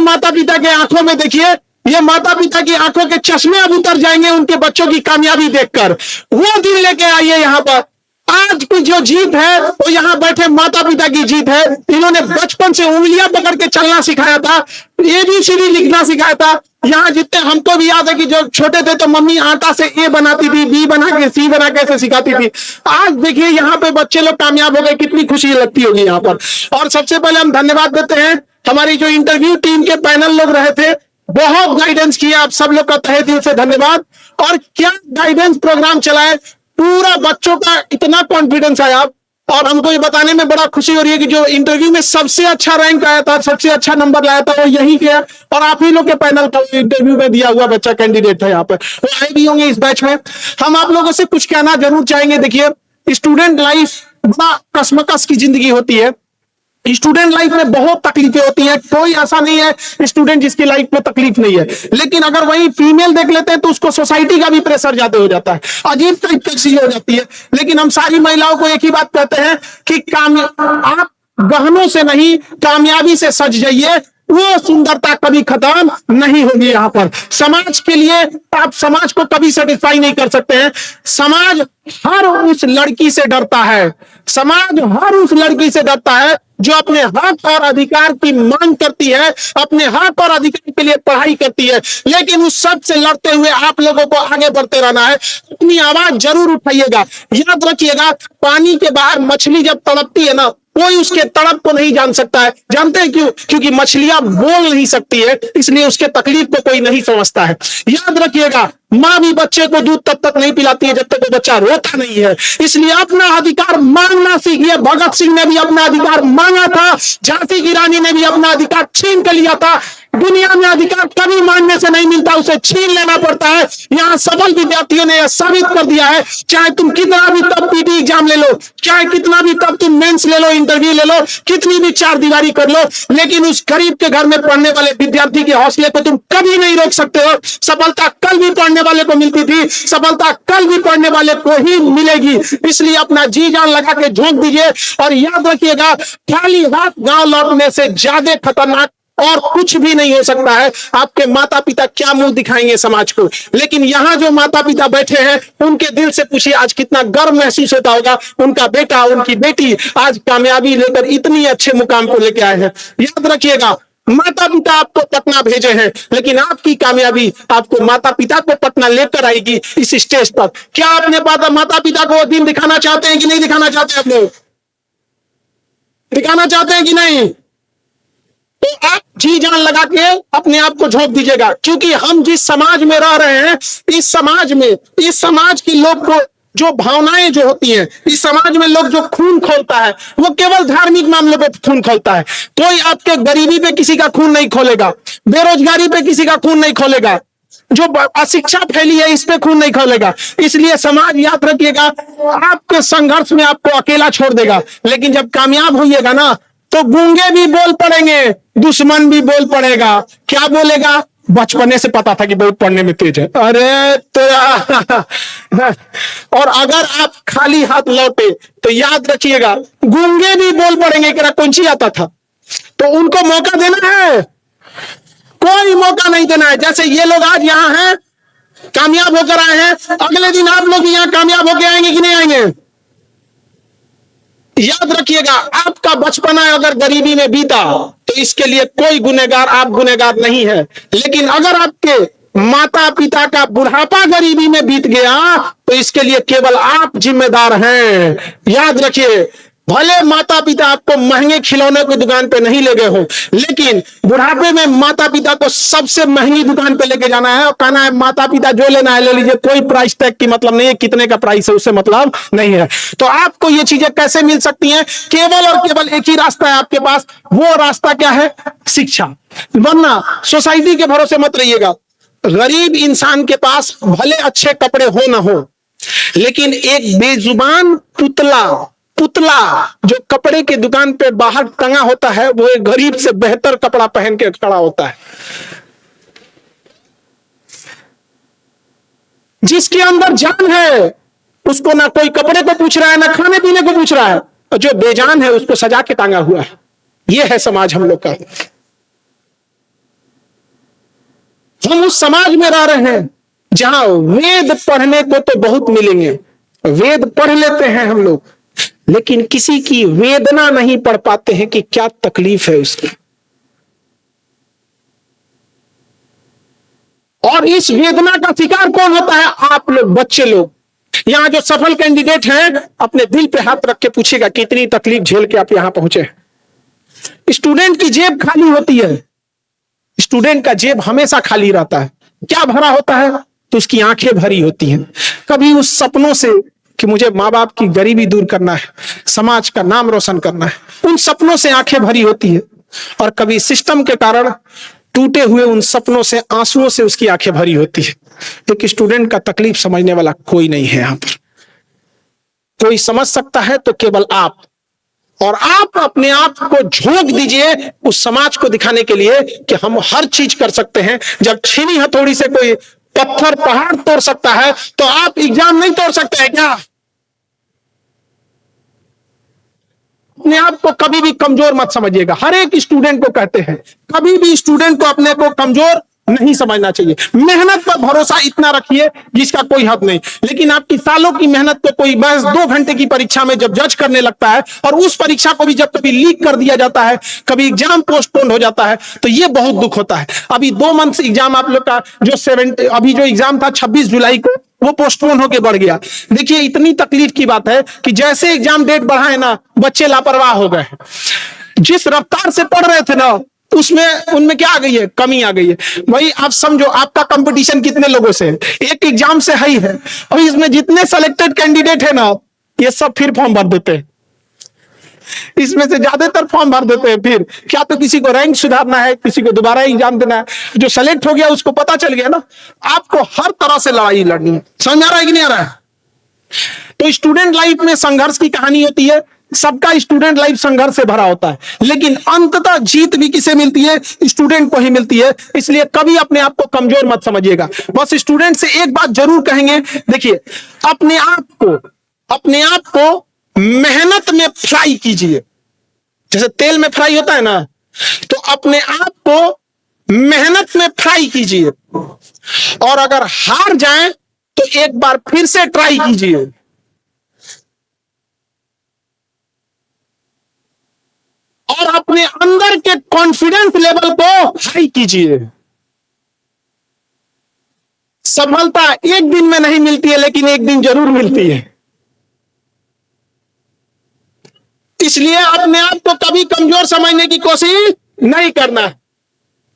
माता पिता के आंखों में देखिए, ये माता पिता की आंखों के चश्मे अब उतर जाएंगे उनके बच्चों की कामयाबी देखकर। वो दिन लेके आइए यहाँ पर। आज की जो जीत है वो यहाँ बैठे माता पिता की जीत है। इन्होंने बचपन से उंगलियां पकड़ के चलना सिखाया था, ABCD लिखना सिखाया था। यहाँ जितने हमको भी याद है कि जो छोटे थे तो मम्मी आटा से A बनाती थी, B बना के C बना के ऐसे सिखाती थी। आज देखिए यहाँ पे बच्चे लोग कामयाब हो गए, कितनी खुशी लगती होगी यहाँ पर। और सबसे पहले हम धन्यवाद देते हैं हमारी जो इंटरव्यू टीम के पैनल लोग रहे थे, बहुत गाइडेंस किया, आप सब लोग का तहे दिल से धन्यवाद। और क्या गाइडेंस प्रोग्राम चलाए, पूरा बच्चों का इतना कॉन्फिडेंस आया। और हमको ये बताने में बड़ा खुशी हो रही है कि जो इंटरव्यू में सबसे अच्छा रैंक आया था, सबसे अच्छा नंबर लाया था, वो यही के और आप ही लोग के पैनल का इंटरव्यू में दिया हुआ बच्चा कैंडिडेट था यहाँ पर। वो आए भी होंगे इस बैच में। हम आप लोगों से कुछ कहना जरूर चाहेंगे। देखिए, स्टूडेंट लाइफ बड़ा कसमकस की जिंदगी होती है। स्टूडेंट लाइफ में बहुत तकलीफें होती हैं, कोई ऐसा नहीं है स्टूडेंट जिसकी लाइफ में तकलीफ नहीं है। लेकिन अगर वही फीमेल देख लेते हैं तो उसको सोसाइटी का भी प्रेशर ज्यादा हो जाता है, अजीब टाइप की चीज हो जाती है। लेकिन हम सारी महिलाओं को एक ही बात कहते हैं कि आप गहनों से नहीं, कामयाबी से सज जाइए, वो सुंदरता कभी खत्म नहीं होगी। यहाँ पर समाज के लिए आप समाज को कभी सेटिस्फाई नहीं कर सकते हैं। समाज हर उस लड़की से डरता है, समाज हर उस लड़की से डरता है जो अपने हक और अधिकार की मांग करती है, अपने हक और अधिकार के लिए पढ़ाई करती है। लेकिन उस सब से लड़ते हुए आप लोगों को आगे बढ़ते रहना है। अपनी आवाज जरूर उठाइएगा। याद रखिएगा, पानी के बाहर मछली जब तड़पती है ना, कोई उसके तड़प को नहीं जान सकता है। जानते हैं क्यों? क्योंकि मछलियां बोल नहीं सकती है, इसलिए उसके तकलीफ को कोई नहीं समझता है। याद रखिएगा, माँ भी बच्चे को दूध तब तक नहीं पिलाती है जब तक वो बच्चा रोता नहीं है। इसलिए अपना अधिकार मांगना सीखिए। भगत सिंह ने भी अपना अधिकार मांगा था, झांसी की रानी ने भी अपना अधिकार छीन कर लिया था। दुनिया में अधिकार कभी मांगने से नहीं मिलता, उसे छीन लेना पड़ता है। यहाँ सफल विद्यार्थियों ने यह साबित कर दिया है। चाहे तुम कितना भी तब पीटी एग्जाम ले लो, चाहे कितना भी तब तुम मेंस ले लो, इंटरव्यू ले लो, कितनी भी चार दीवारी कर लो, लेकिन उस गरीब के घर में पढ़ने वाले विद्यार्थी के हौसले को तुम कभी नहीं रोक सकते हो। सफलता कल भी पढ़ने वाले को मिलती थी, सफलता कल भी पढ़ने वाले को ही मिलेगी। इसलिए अपना जी जान लगा के झोंक दीजिए। और याद रखिएगा, खाली हाथ गांव लौटने से ज्यादा खतरनाक और कुछ भी नहीं हो सकता है। आपके माता पिता क्या मुंह दिखाएंगे समाज को, लेकिन यहाँ जो माता पिता बैठे हैं उनके दिल से पूछिए आज कितना गर्व महसूस होता होगा। उनका बेटा, उनकी बेटी आज कामयाबी लेकर इतनी अच्छे मुकाम को लेकर आए हैं। याद रखिएगा, माता पिता आपको पटना भेजे हैं, लेकिन आपकी कामयाबी आपको माता पिता को पटना लेकर आएगी इस स्टेज पर। क्या अपने माता पिता को दिन दिखाना चाहते हैं कि नहीं दिखाना चाहते? आप लोग दिखाना चाहते हैं कि नहीं? तो आप जी जान लगा के अपने आप को झोंक दीजिएगा। क्योंकि हम जिस समाज में रह रहे हैं, इस समाज के लोग को जो भावनाएं जो होती हैं, इस समाज में लोग जो खून खोलता है वो केवल धार्मिक मामलों पे खून खोलता है। कोई आपके गरीबी पे किसी का खून नहीं खोलेगा, बेरोजगारी पे किसी का खून नहीं खोलेगा, जो अशिक्षा फैली है इस पे खून नहीं खोलेगा। इसलिए समाज, याद रखिएगा, आपके संघर्ष में आपको अकेला छोड़ देगा। लेकिन जब कामयाब होइएगा ना, तो गूंगे भी बोल पड़ेंगे, दुश्मन भी बोल पड़ेगा। क्या बोलेगा? बचपने से पता था कि बहुत पढ़ने में तेज है, अरे तेरा। और अगर आप खाली हाथ लौटे तो याद रखिएगा, गूंगे भी बोल पड़ेंगे कि कौन सी आता था। तो उनको मौका देना है, कोई मौका नहीं देना है। जैसे ये लोग आज यहाँ हैं, कामयाब होकर आए हैं, अगले दिन आप लोग यहाँ कामयाब होकर आएंगे कि नहीं आएंगे? याद रखिएगा, आपका बचपना अगर गरीबी में बीता तो इसके लिए कोई गुनहगार, आप गुनहगार नहीं है। लेकिन अगर आपके माता पिता का बुढ़ापा गरीबी में बीत गया तो इसके लिए केवल आप जिम्मेदार हैं। याद रखिए, भले माता पिता आपको महंगे खिलौने की दुकान पे नहीं ले गए हो, लेकिन बुढ़ापे में माता पिता को सबसे महंगी दुकान पे लेके जाना है और कहना है माता पिता जो लेना है ले लीजिए, कोई प्राइस टैग की मतलब नहीं है, कितने का प्राइस है उससे मतलब नहीं है। तो आपको ये चीजें कैसे मिल सकती हैं? केवल और केवल एक ही रास्ता है आपके पास। वो रास्ता क्या है? शिक्षा। वरना सोसाइटी के भरोसे मत रहिएगा। गरीब इंसान के पास भले अच्छे कपड़े हो ना हो, लेकिन एक बेजुबान पुतला जो कपड़े की दुकान पे बाहर टंगा होता है, वो एक गरीब से बेहतर कपड़ा पहन के खड़ा होता है। जिसके अंदर जान है उसको ना कोई कपड़े को पूछ रहा है, ना खाने पीने को पूछ रहा है, और जो बेजान है उसको सजा के टांगा हुआ है। ये है समाज हम लोग का। हम उस समाज में रह रहे हैं जहां वेद पढ़ने को तो बहुत मिलेंगे, वेद पढ़ लेते हैं हम लोग, लेकिन किसी की वेदना नहीं पढ़ पाते हैं कि क्या तकलीफ है उसकी। और इस वेदना का शिकार कौन होता है? आप लोग, बच्चे लोग। यहां जो सफल कैंडिडेट हैं, अपने दिल पे हाथ रख के पूछेगा कितनी तकलीफ झेल के आप यहां पहुंचे। स्टूडेंट की जेब खाली होती है, स्टूडेंट का जेब हमेशा खाली रहता है। क्या भरा होता है? तो उसकी आंखें भरी होती हैं, कभी उस सपनों से कि मुझे माँ बाप की गरीबी दूर करना है, समाज का नाम रोशन करना है, उन सपनों से आंखें भरी होती है। और कभी सिस्टम के कारण टूटे हुए उन सपनों से, आंसुओं से उसकी आंखें भरी होती है। तो स्टूडेंट का तकलीफ समझने वाला कोई नहीं है यहां पर। कोई समझ सकता है तो केवल आप, और आप अपने आप को झोंक दीजिए उस समाज को दिखाने के लिए कि हम हर चीज कर सकते हैं। जब छीनी हथौड़ी से कोई पत्थर पहाड़ तोड़ सकता है तो आप एग्जाम नहीं तोड़ सकते हैं क्या? अपने आप को कभी भी कमजोर मत समझिएगा। हर एक स्टूडेंट को कहते हैं, कभी भी स्टूडेंट को अपने को कमजोर नहीं समझना चाहिए। मेहनत पर भरोसा इतना रखिए जिसका कोई हद नहीं, लेकिन आपकी सालों की मेहनत को कोई बस 2 घंटे की परीक्षा में जब जज करने लगता है, और उस परीक्षा को भी जब कभी लीक कर दिया जाता है, कभी एग्जाम पोस्टपोन हो जाता है, तो ये बहुत दुख होता है। अभी 2 मंथ एग्जाम आप लोग का अभी जो एग्जाम था 26 जुलाई को, वो पोस्टपोन होके बढ़ गया। देखिए इतनी तकलीफ की बात है कि जैसे एग्जाम डेट बढ़ा है ना, बच्चे लापरवाह हो गए। जिस रफ्तार से पढ़ रहे थे ना, उसमें उनमें क्या आ गई है? कमी आ गई है। भाई आप समझो, आपका कंपटीशन कितने लोगों से है? एक एग्जाम से ही है, और इसमें जितने सेलेक्टेड कैंडिडेट है ना, ये सब फिर फॉर्म भर देते हैं। इसमें से ज्यादातर फॉर्म भर देते हैं। फिर क्या तो किसी को रैंक सुधारना है, किसी को दोबारा एग्जाम देना है। जो सेलेक्ट हो गया उसको पता चल गया ना, आपको हर तरह से लड़ाई लड़नी है। समझ आ रहा है कि नहीं आ रहा है? तो स्टूडेंट लाइफ में संघर्ष की कहानी होती है। सबका स्टूडेंट लाइफ संघर्ष से भरा होता है, लेकिन अंततः जीत भी किसे मिलती है? स्टूडेंट को ही मिलती है। इसलिए कभी अपने आप को कमजोर मत समझिएगा। बस स्टूडेंट से एक बात जरूर कहेंगे, देखिए अपने आप को मेहनत में फ्राई कीजिए। जैसे तेल में फ्राई होता है ना, तो अपने आप को मेहनत में फ्राई कीजिए, और अगर हार जाए तो एक बार फिर से ट्राई कीजिए। और अपने अंदर के कॉन्फिडेंस लेवल को हाई कीजिए। सफलता एक दिन में नहीं मिलती है, लेकिन एक दिन जरूर मिलती है। इसलिए अपने आप को कभी कमजोर समझने की कोशिश नहीं करना।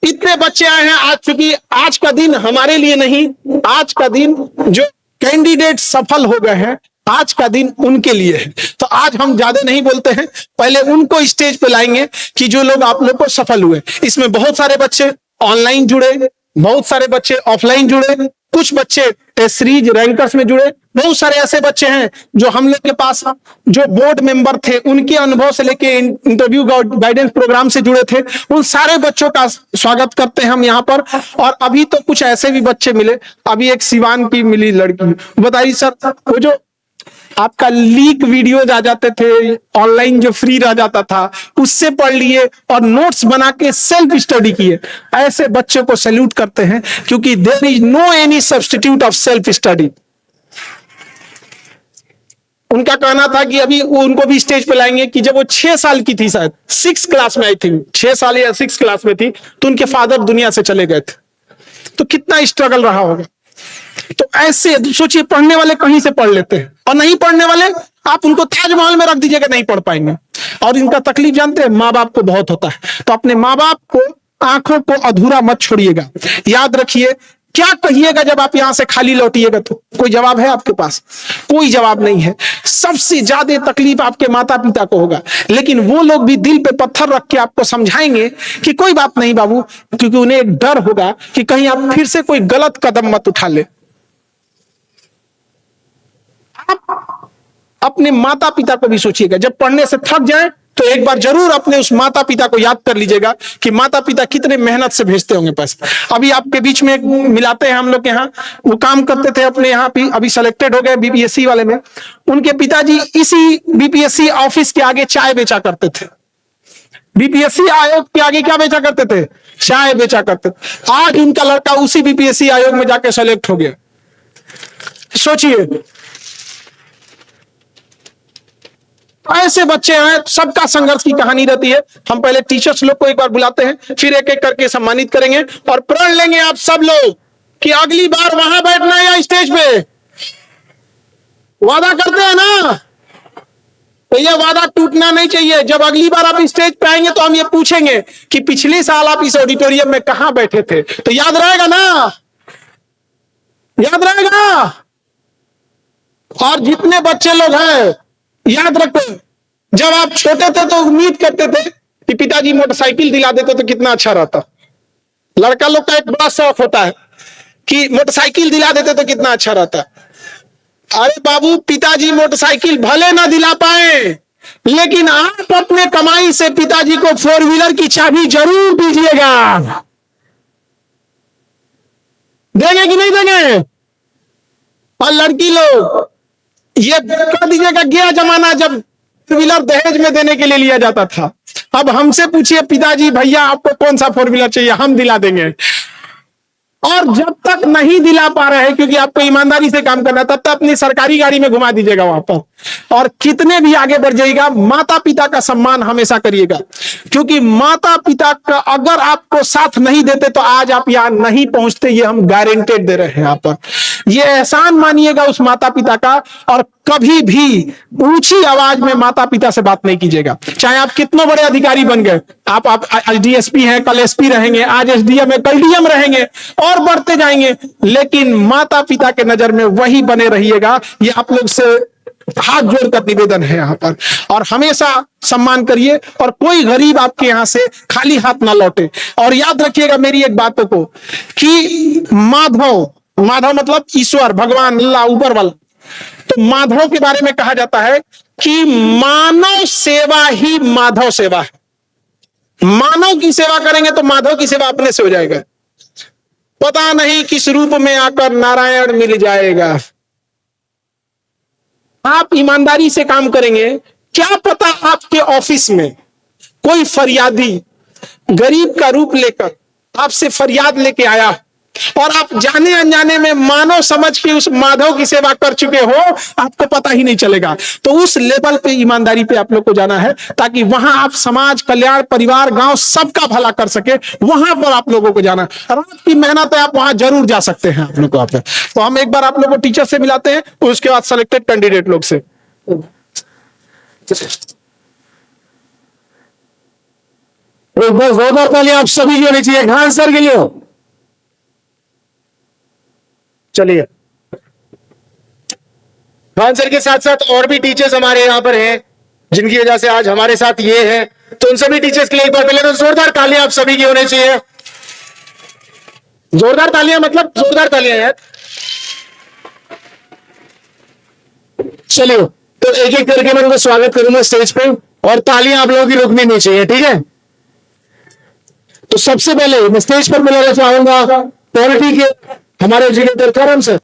इतने बच्चे आए हैं आज, चूंकि आज का दिन हमारे लिए नहीं, आज का दिन जो कैंडिडेट सफल हो गए हैं, आज का दिन उनके लिए है। तो आज हम ज्यादा नहीं बोलते हैं, पहले उनको स्टेज पे लाएंगे कि जो लोग आप लोग को सफल हुए। इसमें बहुत सारे बच्चे ऑनलाइन जुड़े, बहुत सारे बच्चे ऑफलाइन जुड़े, कुछ बच्चे टेस्ट सीरीज रैंकर्स में जुड़े, बहुत सारे ऐसे बच्चे हैं जो हम लोग के पास जो बोर्ड मेंबर थे, उनके अनुभव से लेके इंटरव्यू गाइडेंस प्रोग्राम से जुड़े थे। उन सारे बच्चों का स्वागत करते हैं हम यहाँ पर। और अभी तो कुछ ऐसे भी बच्चे मिले, अभी एक सिवान की मिली लड़की, बताइए सर, वो जो आपका लीक वीडियो आ जाते थे ऑनलाइन, जो फ्री रह जाता था, उससे पढ़ लिए और नोट्स बना के सेल्फ स्टडी किए। ऐसे बच्चों को सैल्यूट करते हैं, क्योंकि there is no any substitute of self study. उनका कहना था कि अभी उनको भी स्टेज पे लाएंगे कि जब वो 6 साल की थी, शायद 6 क्लास में आई थी, 6 साल या 6 क्लास में थी, तो उनके फादर दुनिया से चले गए थे। तो कितना स्ट्रगल रहा होगा। तो ऐसे सोचिए, पढ़ने वाले कहीं से पढ़ लेते हैं, और नहीं पढ़ने वाले आप उनको ताजमहल में रख दीजिएगा, नहीं पढ़ पाएंगे। और इनका तकलीफ जानते हैं, माँ बाप को बहुत होता है। तो अपने माँ बाप को, आंखों को अधूरा मत छोड़िएगा। याद रखिए, क्या कहिएगा जब आप यहां से खाली लौटिएगा? तो कोई जवाब है आपके पास? कोई जवाब नहीं है। सबसे ज्यादा तकलीफ आपके माता पिता को होगा, लेकिन वो लोग भी दिल पे पत्थर रख के आपको समझाएंगे कि कोई बात नहीं बाबू, क्योंकि उन्हें एक डर होगा कि कहीं आप फिर से कोई गलत कदम मत उठा ले। आप अपने माता पिता को भी सोचिएगा, जब पढ़ने से थक जाए तो एक बार जरूर अपने उस माता पिता को याद कर लीजिएगा कि माता पिता कितने मेहनत से भेजते होंगे पैसे। अभी आपके बीच में एक मिलाते हैं हम लोग के यहाँ, वो काम करते थे अपने यहाँ पे, अभी सेलेक्टेड हो गए बीपीएससी वाले में। उनके पिताजी इसी बीपीएससी ऑफिस के आगे चाय बेचा करते थे। बीपीएससी आयोग के आगे क्या बेचा करते थे? चाय बेचा करते थे। आज उनका लड़का उसी बीपीएससी आयोग में जाके सेलेक्ट हो गया। सोचिए, ऐसे बच्चे हैं, सबका संघर्ष की कहानी रहती है। हम पहले टीचर्स लोग को एक बार बुलाते हैं, फिर एक एक करके सम्मानित करेंगे और प्रण लेंगे आप सब लोग कि अगली बार वहां बैठना है या स्टेज पे। वादा करते हैं ना, तो ये वादा टूटना नहीं चाहिए। जब अगली बार आप स्टेज पे आएंगे तो हम ये पूछेंगे कि पिछले साल आप इस ऑडिटोरियम में कहां बैठे थे, तो याद रहेगा ना, याद रहेगा। और जितने बच्चे लोग हैं, याद रखो, जब आप छोटे थे तो उम्मीद करते थे कि पिताजी मोटरसाइकिल दिला देते तो कितना अच्छा रहता। लड़का लोग का एक बड़ा शौक होता है कि मोटरसाइकिल दिला देते तो कितना अच्छा रहता। अरे बाबू, पिताजी मोटरसाइकिल भले ना दिला पाए, लेकिन आप अपने कमाई से पिताजी को 4 व्हीलर की चाबी जरूर दीजिएगा। देंगे कि नहीं देंगे? और लड़की लोग, ये कह दीजिएगा, गया जमाना जब 4 व्हीलर दहेज में देने के लिए लिया जाता था। अब हमसे पूछिए पिताजी, भैया आपको कौन सा 4 व्हीलर चाहिए, हम दिला देंगे। और जब तक नहीं दिला पा रहे हैं, क्योंकि आपको ईमानदारी से काम करना है, तब तक अपनी सरकारी गाड़ी में घुमा दीजिएगा वहां पर। और कितने भी आगे बढ़ जाइएगा, माता पिता का सम्मान हमेशा करिएगा, क्योंकि माता पिता का अगर आपको साथ नहीं देते तो आज आप यहां नहीं पहुंचते। ये हम गारंटेड दे रहे हैं यहाँ पर। ये एहसान मानिएगा उस माता पिता का, और कभी भी ऊंची आवाज में माता पिता से बात नहीं कीजिएगा। चाहे आप कितने बड़े अधिकारी बन गए, आप आज डीएसपी हैं, कल एसपी रहेंगे, आज एसडीएम है, कल डीएम रहेंगे और बढ़ते जाएंगे, लेकिन माता पिता के नजर में वही बने रहिएगा। ये आप लोग से हाथ जोड़कर निवेदन है यहाँ पर। और हमेशा सम्मान करिए, और कोई गरीब आपके यहाँ से खाली हाथ ना लौटे। और याद रखिएगा मेरी एक बातों को कि माधव मतलब ईश्वर, भगवान, अल्लाह, ऊपर वाला। तो माधव के बारे में कहा जाता है कि मानव सेवा ही माधव सेवा है। मानव की सेवा करेंगे तो माधव की सेवा अपने से हो जाएगा। पता नहीं किस रूप में आकर नारायण मिल जाएगा। आप ईमानदारी से काम करेंगे, क्या पता आपके ऑफिस में कोई फरियादी गरीब का रूप लेकर आपसे फरियाद लेके आया, और आप जाने अनजाने में मानव समझ के उस माधव की सेवा कर चुके हो, आपको पता ही नहीं चलेगा। तो उस लेवल पे ईमानदारी पे आप लोग को जाना है, ताकि वहां आप समाज कल्याण, परिवार, गांव सबका भला कर सके। वहां पर आप लोगों को जाना, रात की मेहनत है, आप वहां जरूर जा सकते हैं आप लोग को। तो हम एक बार आप लोग को टीचर से मिलाते हैं, उसके बाद सेलेक्टेड कैंडिडेट लोग से। एक बार जोरदार तालियां आप सभी की होनी चाहिए खान सर के लिए। चलिए, खान सर के साथ साथ और भी टीचर्स हमारे यहाँ पर हैं, जिनकी वजह से आज हमारे साथ ये है। तो उन सभी टीचर्स के लिए एक बार पहले तो जोरदार तालियां आप सभी की होनी चाहिए। जोरदार तालियां, मतलब जोरदार तालियां यार। चलिए, तो एक एक करके मैं उनको स्वागत करूंगा स्टेज पे, और तालियां आप लोगों की रुकनी नहीं चाहिए, ठीक है। तो सबसे पहले मैं स्टेज पर मिलाना चाहूंगा पॉलिटी के हमारे एजुकेटर करम सर।